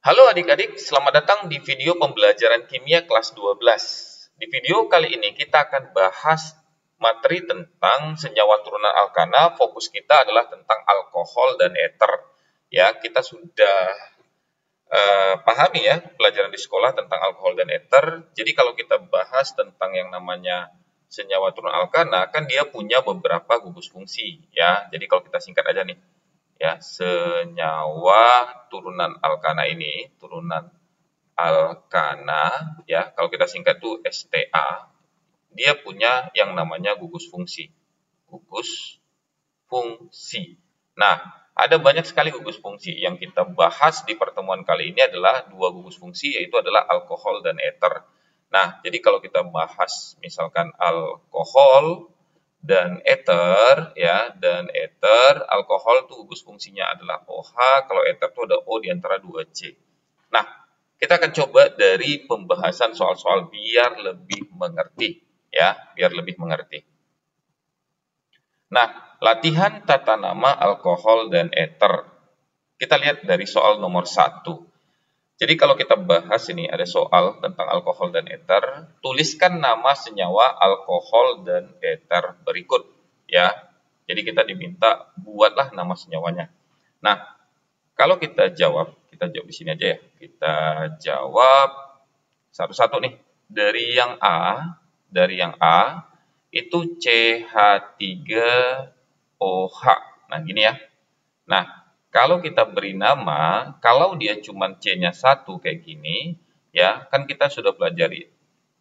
Halo adik-adik, selamat datang di video pembelajaran kimia kelas 12. Di video kali ini kita akan bahas materi tentang senyawa turunan alkana. Fokus kita adalah tentang alkohol dan eter. Ya, kita sudah pahami ya pelajaran di sekolah tentang alkohol dan eter. Jadi kalau kita bahas tentang yang namanya senyawa turunan alkana, kan dia punya beberapa gugus fungsi ya. Jadi kalau kita singkat aja nih, ya senyawa turunan alkana ini, turunan alkana ya, kalau kita singkat tuh STA, dia punya yang namanya gugus fungsi. Gugus fungsi. Nah, ada banyak sekali gugus fungsi. Yang kita bahas di pertemuan kali ini adalah dua gugus fungsi, yaitu adalah alkohol dan eter. Nah, jadi kalau kita bahas misalkan alkohol dan eter ya, dan eter, alkohol tuh gugus fungsinya adalah OH, kalau eter tuh ada O di antara 2C. Nah, kita akan coba dari pembahasan soal-soal biar lebih mengerti ya, biar lebih mengerti. Nah, latihan tata nama alkohol dan eter. Kita lihat dari soal nomor 1. Jadi kalau kita bahas ini ada soal tentang alkohol dan eter, tuliskan nama senyawa alkohol dan eter berikut ya. Jadi kita diminta buatlah nama senyawanya. Nah, kalau kita jawab di sini aja ya. Kita jawab satu-satu nih. Dari yang A itu CH3OH. Nah, gini ya. Nah, kalau kita beri nama, kalau dia cuma C-nya 1 kayak gini, ya, kan kita sudah pelajari.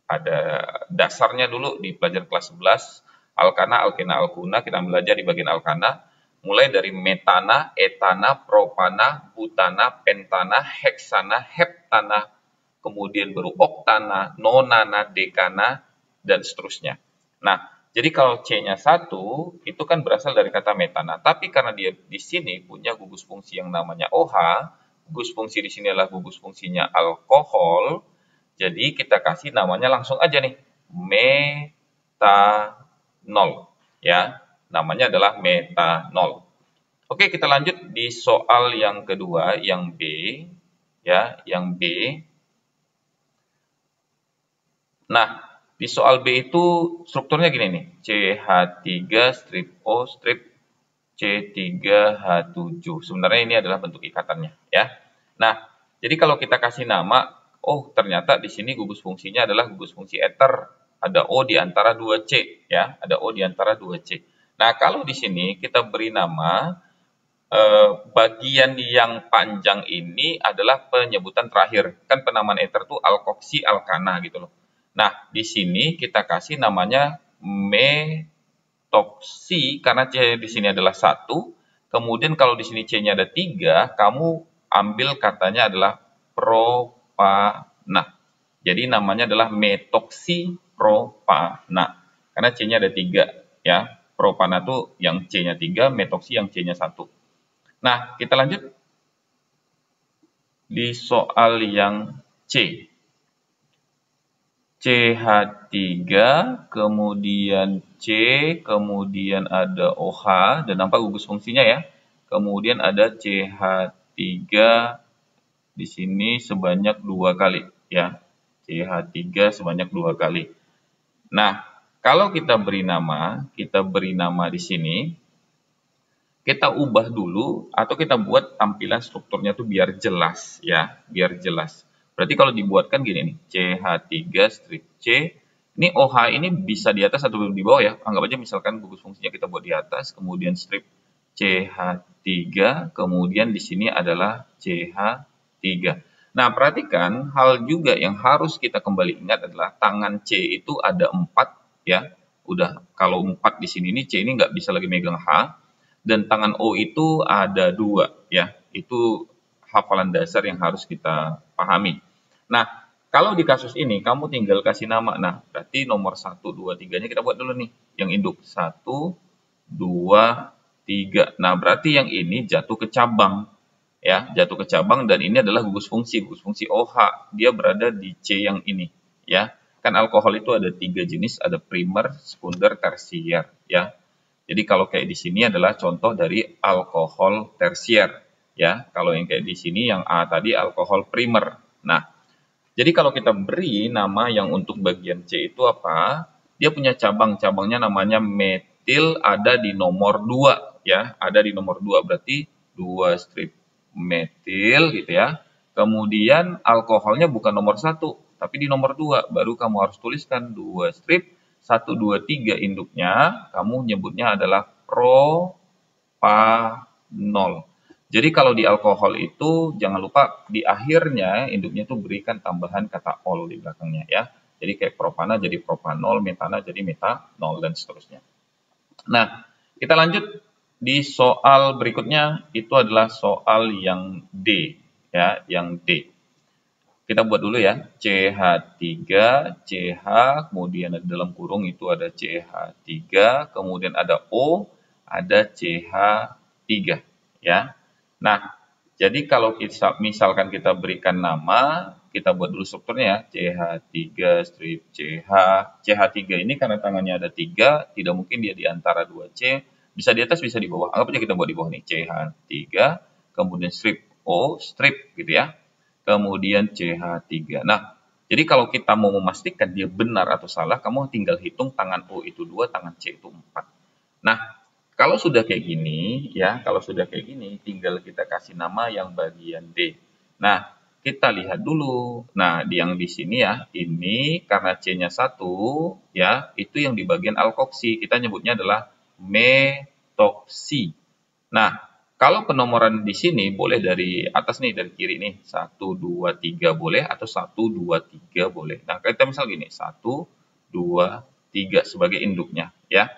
Ada dasarnya dulu di pelajaran kelas 11, alkana, alkena, alkuna, kita belajar di bagian alkana, mulai dari metana, etana, propana, butana, pentana, heksana, heptana, kemudian baru oktana, nonana, dekana, dan seterusnya. Nah, jadi kalau C-nya 1, itu kan berasal dari kata metana. Tapi karena dia di sini punya gugus fungsi yang namanya OH, gugus fungsi di sini adalah gugus fungsinya alkohol, jadi kita kasih namanya langsung aja nih, metanol. Ya, namanya adalah metanol. Oke, kita lanjut di soal yang kedua, yang B. Ya, yang B. Nah, di soal B itu strukturnya gini nih, CH3 strip O strip C3H7. Sebenarnya ini adalah bentuk ikatannya ya. Nah, jadi kalau kita kasih nama, oh ternyata di sini gugus fungsinya adalah gugus fungsi eter. Ada O di antara 2C ya, ada O di antara 2C. Nah, kalau di sini kita beri nama bagian yang panjang ini adalah penyebutan terakhir. Kan penamaan eter itu alkoksi alkana gitu loh. Nah, di sini kita kasih namanya metoksi karena C di sini adalah 1. Kemudian kalau di sini C-nya ada 3, kamu ambil katanya adalah propana. Jadi namanya adalah metoksi propana. Karena C-nya ada 3 ya. Propana itu yang C-nya 3, metoksi yang C-nya 1. Nah, kita lanjut di soal yang C. CH3, kemudian C, kemudian ada OH, dan nampak gugus fungsinya ya. Kemudian ada CH3 di sini sebanyak 2 kali ya. CH3 sebanyak 2 kali. Nah, kalau kita beri nama di sini, kita ubah dulu atau kita buat tampilan strukturnya tuh biar jelas ya, biar jelas. Berarti kalau dibuatkan gini nih, CH3 strip C, ini OH ini bisa di atas atau di bawah ya. Anggap aja misalkan gugus fungsinya kita buat di atas, kemudian strip CH3, kemudian di sini adalah CH3. Nah, perhatikan hal juga yang harus kita kembali ingat adalah tangan C itu ada 4 ya. Udah kalau 4 di sini ini C ini nggak bisa lagi megang H, dan tangan O itu ada 2 ya. Itu hafalan dasar yang harus kita pahami. Nah, kalau di kasus ini kamu tinggal kasih nama. Nah, berarti nomor 1, 2, 3-nya kita buat dulu nih. Yang induk 1, 2, 3. Nah, berarti yang ini jatuh ke cabang. Ya, jatuh ke cabang dan ini adalah gugus fungsi OH. Dia berada di C yang ini. Ya, kan alkohol itu ada 3 jenis, ada primer, sekunder, tersier. Ya, jadi kalau kayak di sini adalah contoh dari alkohol tersier. ya. Kalau yang kayak di sini yang A tadi alkohol primer. Nah, jadi kalau kita beri nama yang untuk bagian C itu apa? Dia punya cabang-cabangnya namanya metil, ada di nomor 2 ya, ada di nomor 2 berarti 2 strip metil gitu ya. Kemudian alkoholnya bukan nomor 1 tapi di nomor 2, baru kamu harus tuliskan 2 strip 1 2 3 induknya, kamu nyebutnya adalah propanol. Jadi kalau di alkohol itu jangan lupa di akhirnya induknya itu berikan tambahan kata ol di belakangnya ya. Jadi kayak propana jadi propanol, metana jadi metanol dan seterusnya. Nah, kita lanjut di soal berikutnya, itu adalah soal yang D ya, yang D. Kita buat dulu ya, CH3, CH, kemudian dalam kurung itu ada CH3, kemudian ada O, ada CH3 ya. Nah, jadi kalau misalkan kita berikan nama, kita buat dulu strukturnya ya, CH3 strip CH. CH3 ini karena tangannya ada 3, tidak mungkin dia di antara 2C, bisa di atas bisa di bawah. Anggap aja kita buat di bawah nih, CH3, kemudian strip O, strip gitu ya. Kemudian CH3. Nah, jadi kalau kita mau memastikan dia benar atau salah, kamu tinggal hitung tangan O itu 2, tangan C itu 4. Nah, kalau sudah kayak gini, ya, kalau sudah kayak gini, tinggal kita kasih nama yang bagian D. Nah, kita lihat dulu. Nah, yang di sini ya, ini karena C-nya 1, ya, itu yang di bagian alkoksi. Kita nyebutnya adalah metoksi. Nah, kalau penomoran di sini boleh dari atas nih, dari kiri nih, 1, 2, 3 boleh, atau 1, 2, 3 boleh. Nah, kita misal gini, 1, 2, 3 sebagai induknya, ya.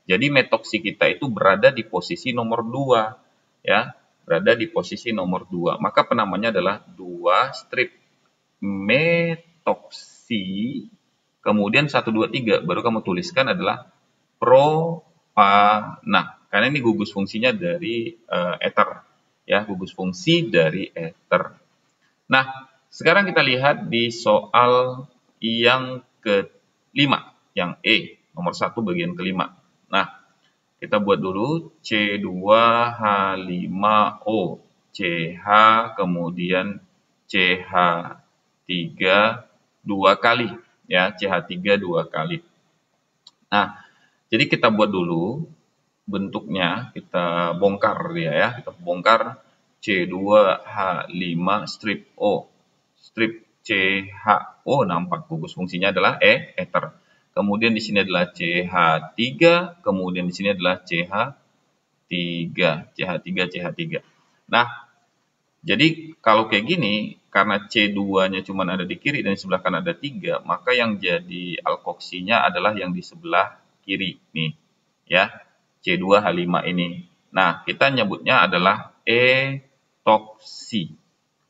Jadi metoksi kita itu berada di posisi nomor 2, ya, berada di posisi nomor 2. Maka penamanya adalah 2 strip metoksi, kemudian 1, 2, 3, baru kamu tuliskan adalah propana. Karena ini gugus fungsinya dari ether, ya, gugus fungsi dari ether. Nah, sekarang kita lihat di soal yang kelima, yang E, nomor 1 bagian kelima. Nah, kita buat dulu C2H5O, CH, kemudian CH3 2 kali, ya, CH3 2 kali. Nah, jadi kita buat dulu bentuknya, kita bongkar dia ya, kita bongkar C2H5 strip O, strip CHO, nampak gugus fungsinya adalah ether. Kemudian di sini adalah CH3, kemudian di sini adalah CH3. Nah, jadi kalau kayak gini, karena C2-nya cuma ada di kiri dan di sebelah kanan ada 3, maka yang jadi alkoksinya adalah yang di sebelah kiri nih, ya, C2H5 ini. Nah, kita nyebutnya adalah etoksi.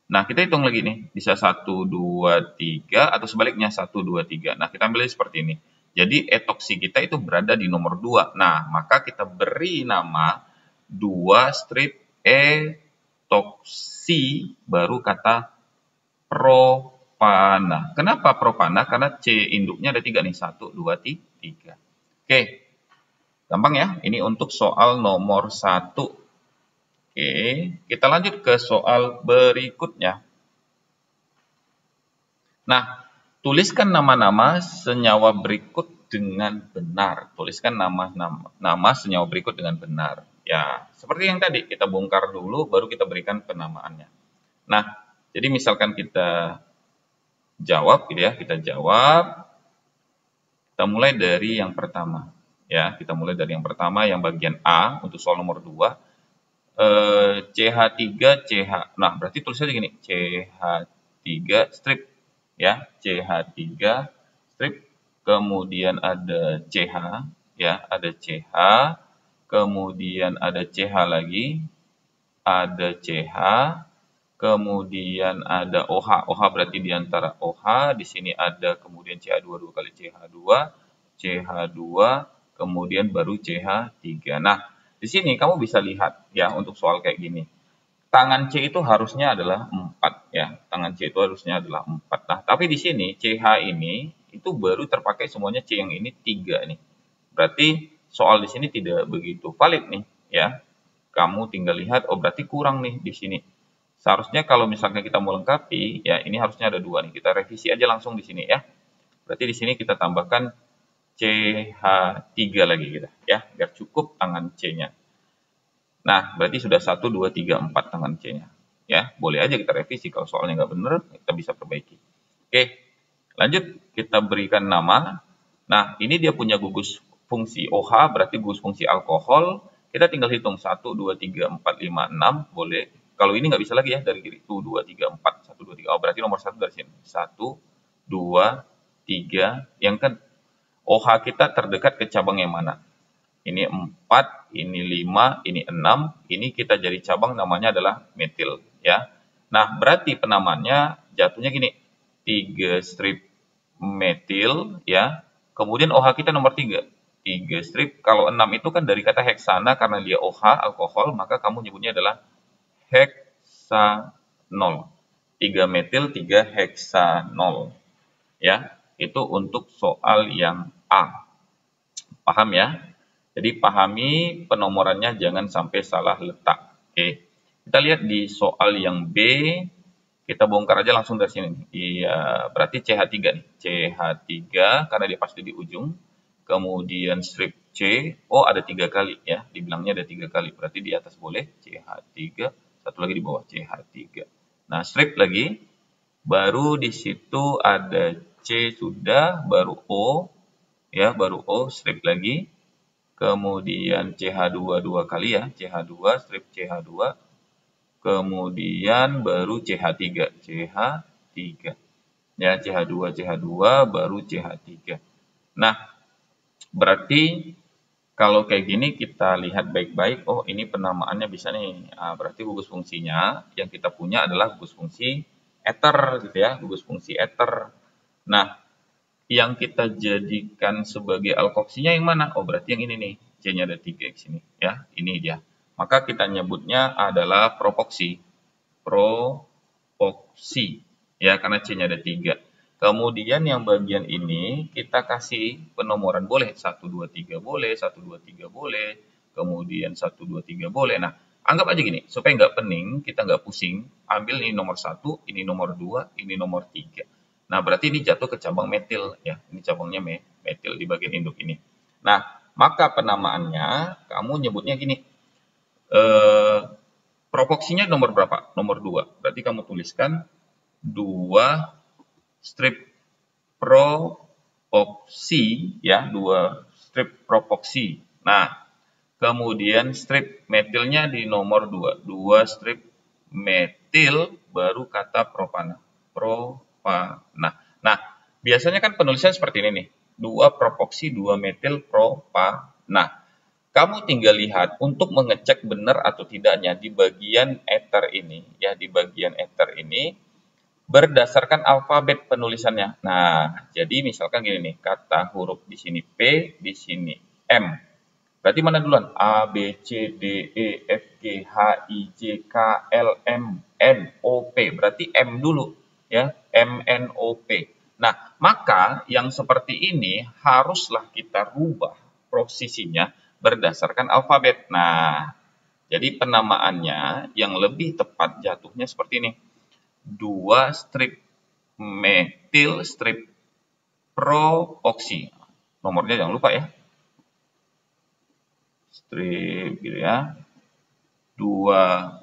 Nah, kita hitung lagi nih, bisa 1, 2, 3, atau sebaliknya 1, 2, 3. Nah, kita ambil seperti ini. Jadi, etoksi kita itu berada di nomor 2. Nah, maka kita beri nama 2 strip etoksi, baru kata propana. Kenapa propana? Karena C induknya ada 3 nih, 1, 2, 3. Oke, gampang ya. Ini untuk soal nomor 1. Oke, kita lanjut ke soal berikutnya. Nah, tuliskan nama-nama senyawa berikut dengan benar. Tuliskan nama senyawa berikut dengan benar. Ya, seperti yang tadi, kita bongkar dulu, baru kita berikan penamaannya. Nah, jadi misalkan kita jawab, gitu ya, kita jawab. Kita mulai dari yang pertama. Ya, kita mulai dari yang pertama, yang bagian A, untuk soal nomor 2. CH3 CH. Nah, berarti tulisannya gini, CH3 strip ya, CH3 strip, kemudian ada CH ya, ada CH, kemudian ada CH lagi, ada CH, kemudian ada OH. OH berarti di antara OH, di sini ada kemudian CH2 2 kali CH2, CH2, kemudian baru CH3. Nah, di sini kamu bisa lihat ya, untuk soal kayak gini. Tangan C itu harusnya adalah 4 ya. Tangan C itu harusnya adalah 4. Nah, tapi di sini CH ini itu baru terpakai semuanya C yang ini 3 nih. Berarti soal di sini tidak begitu valid nih ya. kamu tinggal lihat, oh berarti kurang nih di sini. Seharusnya kalau misalnya kita mau lengkapi, ya ini harusnya ada 2 nih. Kita revisi aja langsung di sini ya. Berarti di sini kita tambahkan CH3 lagi kita ya, biar cukup tangan C-nya. Nah, berarti sudah 1, 2, 3, 4 tangan C-nya. Ya, boleh aja kita revisi. Kalau soalnya nggak benar, kita bisa perbaiki. Oke, lanjut. Kita berikan nama. Nah, ini dia punya gugus fungsi OH, berarti gugus fungsi alkohol. Kita tinggal hitung 1, 2, 3, 4, 5, 6. Boleh. Kalau ini nggak bisa lagi ya, dari kiri. 1, 2, 3, 4. 1, 2, 3. Oh, berarti nomor 1 dari sini. 1, 2, 3. Yang kan OH kita terdekat ke cabang yang mana? Ini 4, ini 5, ini 6, ini kita jadi cabang namanya adalah metil ya. Nah, berarti penamaannya jatuhnya gini. 3 strip metil ya. Kemudian OH kita nomor 3. 3 strip, kalau 6 itu kan dari kata heksana karena dia OH alkohol, maka kamu nyebutnya adalah heksanol. 3 metil, 3 heksanol. Ya, itu untuk soal yang A. Paham ya? Jadi pahami penomorannya, jangan sampai salah letak. Oke. Kita lihat di soal yang B, kita bongkar aja langsung dari sini. Iya, berarti CH3 nih. CH3 karena dia pasti di ujung. Kemudian strip C, oh ada 3 kali ya. Dibilangnya ada 3 kali. Berarti di atas boleh CH3, satu lagi di bawah CH3. Nah, strip lagi. Baru di situ ada C sudah, baru O ya, baru O, strip lagi. Kemudian CH2 2 kali ya, CH2, strip CH2, kemudian baru CH3, CH3. Ya, CH2, CH2, baru CH3. Nah, berarti kalau kayak gini kita lihat baik-baik, oh ini penamaannya bisa nih. Nah, berarti gugus fungsinya yang kita punya adalah gugus fungsi ether gitu ya, gugus fungsi ether. Nah, yang kita jadikan sebagai alkoksinya yang mana? Oh, berarti yang ini nih. C-nya ada 3X ini. Ya, ini dia. Maka kita nyebutnya adalah propoksi. Propoksi. Ya, karena C-nya ada 3. Kemudian yang bagian ini kita kasih penomoran boleh. 1, 2, 3 boleh. 1, 2, 3 boleh. Kemudian 1, 2, 3 boleh. Nah, anggap aja gini. Supaya nggak pening, kita nggak pusing. Ambil ini nomor 1, ini nomor 2, ini nomor 3. Nah, berarti ini jatuh ke cabang metil ya. Ini cabangnya metil di bagian induk ini. Nah, maka penamaannya kamu nyebutnya gini. Propoksinya nomor berapa? Nomor 2. Berarti kamu tuliskan 2 strip propoksi ya, 2 strip propoksi. Nah, kemudian strip metilnya di nomor 2. 2 strip metil baru kata propana. Nah, biasanya kan penulisan seperti ini nih. 2 propoksi, 2 metil propana. Kamu tinggal lihat untuk mengecek benar atau tidaknya di bagian ether ini, ya di bagian ether ini berdasarkan alfabet penulisannya. Nah, jadi misalkan gini nih, kata huruf di sini P, di sini M. Berarti mana duluan? A, B, C, D, E, F, G, H, I, J, K, L, M, N, O, P. Berarti M dulu ya, M, N, O, P. Nah, maka yang seperti ini haruslah kita rubah posisinya berdasarkan alfabet. Nah, jadi penamaannya yang lebih tepat jatuhnya seperti ini. 2 strip metil strip propoksi. Nomornya jangan lupa ya. Strip gitu ya. 2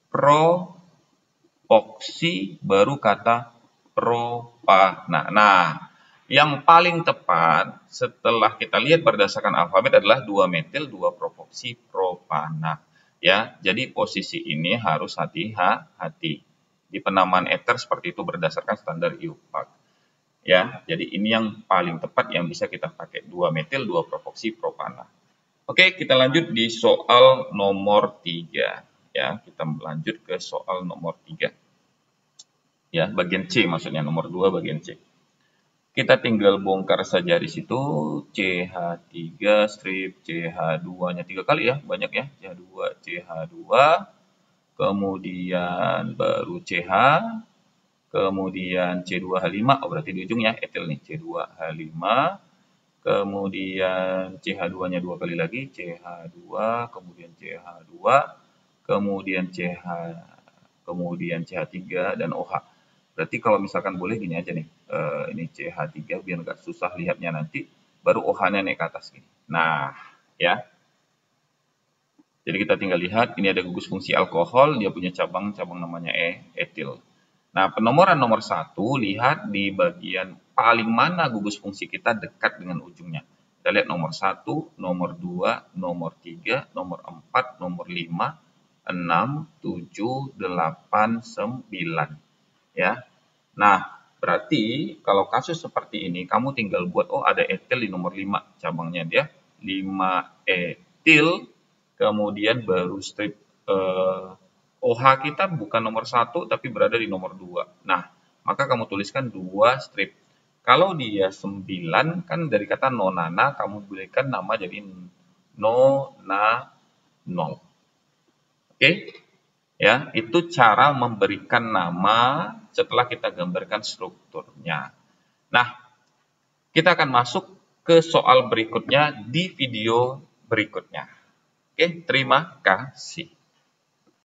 propoksi baru kata propana. Nah, yang paling tepat setelah kita lihat berdasarkan alfabet adalah 2 metil, 2 propoksi, propana. Ya, jadi posisi ini harus hati-hati. Di penamaan ether seperti itu berdasarkan standar IUPAC. Ya, jadi ini yang paling tepat yang bisa kita pakai. 2 metil, 2 propoksi, propana. Oke, kita lanjut di soal nomor 3. Ya, kita lanjut ke soal nomor 3. Ya, bagian C maksudnya, nomor 2 bagian C. Kita tinggal bongkar saja di situ. CH3 strip CH2-nya 3 kali ya, banyak ya. CH2, CH2. Kemudian baru CH, kemudian C2H5, oh berarti di ujungnya etil nih, C2H5, kemudian CH2-nya 2 kali lagi, CH2, kemudian CH2, kemudian kemudian CH3 dan OH. Berarti kalau misalkan boleh gini aja nih, ini CH3 biar nggak susah lihatnya nanti, baru OH-nya naik ke atas gini. Nah, ya. Jadi kita tinggal lihat, ini ada gugus fungsi alkohol, dia punya cabang namanya etil. Nah, penomoran nomor 1, lihat di bagian paling mana gugus fungsi kita dekat dengan ujungnya. Kita lihat nomor 1, nomor 2, nomor 3, nomor 4, nomor 5, 6, 7, 8, 9. Ya. Nah, berarti kalau kasus seperti ini, kamu tinggal buat, oh ada etil di nomor 5 cabangnya dia. 5 etil, kemudian baru strip OH kita bukan nomor 1 tapi berada di nomor 2. Nah, maka kamu tuliskan 2 strip. Kalau dia 9 kan dari kata nonana kamu berikan nama jadi nona 0. Oke? Ya, itu cara memberikan nama setelah kita gambarkan strukturnya. Nah, kita akan masuk ke soal berikutnya di video berikutnya. Oke, terima kasih.